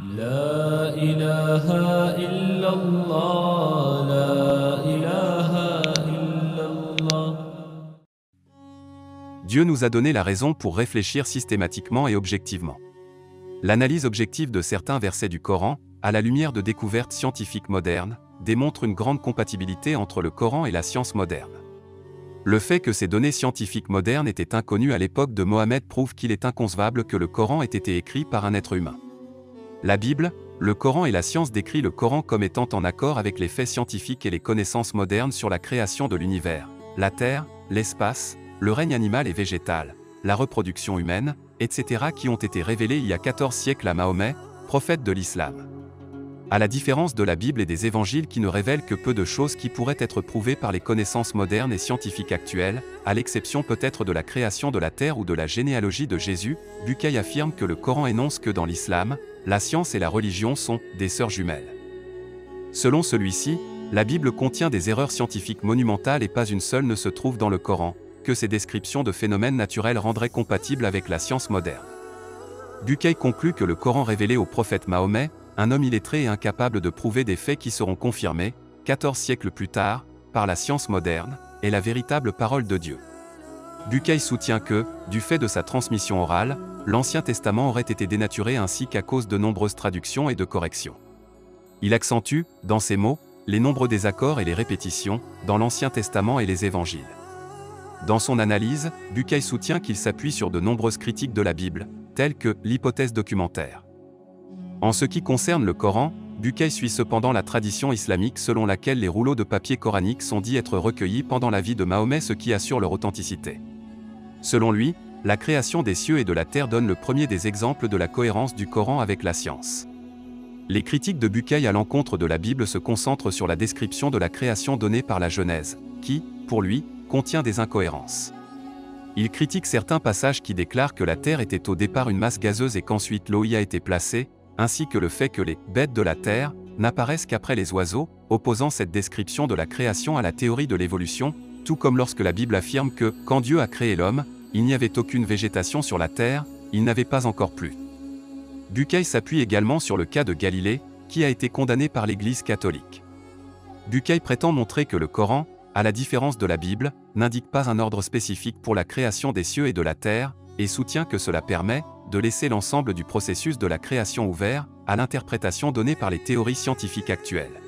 لا إله إلا الله لا إله إلا الله. Dieu nous a donné la raison pour réfléchir systématiquement et objectivement. L'analyse objective de certains versets du Coran, à la lumière de découvertes scientifiques modernes, démontre une grande compatibilité entre le Coran et la science moderne. Le fait que ces données scientifiques modernes étaient inconnues à l'époque de Mohammed prouve qu'il est inconcevable que le Coran ait été écrit par un être humain. La Bible, le Coran et la science décrit le Coran comme étant en accord avec les faits scientifiques et les connaissances modernes sur la création de l'univers, la Terre, l'espace, le règne animal et végétal, la reproduction humaine, etc. qui ont été révélés il y a 14 siècles à Mahomet, prophète de l'islam. À la différence de la Bible et des évangiles qui ne révèlent que peu de choses qui pourraient être prouvées par les connaissances modernes et scientifiques actuelles, à l'exception peut-être de la création de la Terre ou de la généalogie de Jésus, Bucaille affirme que le Coran énonce que dans l'islam, la science et la religion sont des sœurs jumelles. Selon celui-ci, la Bible contient des erreurs scientifiques monumentales et pas une seule ne se trouve dans le Coran, que ces descriptions de phénomènes naturels rendraient compatibles avec la science moderne. Bucaille conclut que le Coran révélé au prophète Mahomet, un homme illettré et incapable de prouver des faits qui seront confirmés, 14 siècles plus tard, par la science moderne, est la véritable parole de Dieu. Bucaille soutient que, du fait de sa transmission orale, l'Ancien Testament aurait été dénaturé ainsi qu'à cause de nombreuses traductions et de corrections. Il accentue, dans ces mots, les nombreux désaccords et les répétitions, dans l'Ancien Testament et les Évangiles. Dans son analyse, Bucaille soutient qu'il s'appuie sur de nombreuses critiques de la Bible, telles que l'hypothèse documentaire. En ce qui concerne le Coran, Bucaille suit cependant la tradition islamique selon laquelle les rouleaux de papier coranique sont dits être recueillis pendant la vie de Mahomet, ce qui assure leur authenticité. Selon lui, la création des cieux et de la terre donne le premier des exemples de la cohérence du Coran avec la science. Les critiques de Bucaille à l'encontre de la Bible se concentrent sur la description de la création donnée par la Genèse, qui, pour lui, contient des incohérences. Il critique certains passages qui déclarent que la Terre était au départ une masse gazeuse et qu'ensuite l'eau y a été placée, ainsi que le fait que les « bêtes de la Terre » n'apparaissent qu'après les oiseaux, opposant cette description de la création à la théorie de l'évolution, tout comme lorsque la Bible affirme que, quand Dieu a créé l'homme, il n'y avait aucune végétation sur la Terre, il n'avait pas encore plu. Bucaille s'appuie également sur le cas de Galilée, qui a été condamné par l'Église catholique. Bucaille prétend montrer que le Coran, à la différence de la Bible, n'indique pas un ordre spécifique pour la création des cieux et de la terre, et soutient que cela permet de laisser l'ensemble du processus de la création ouvert à l'interprétation donnée par les théories scientifiques actuelles.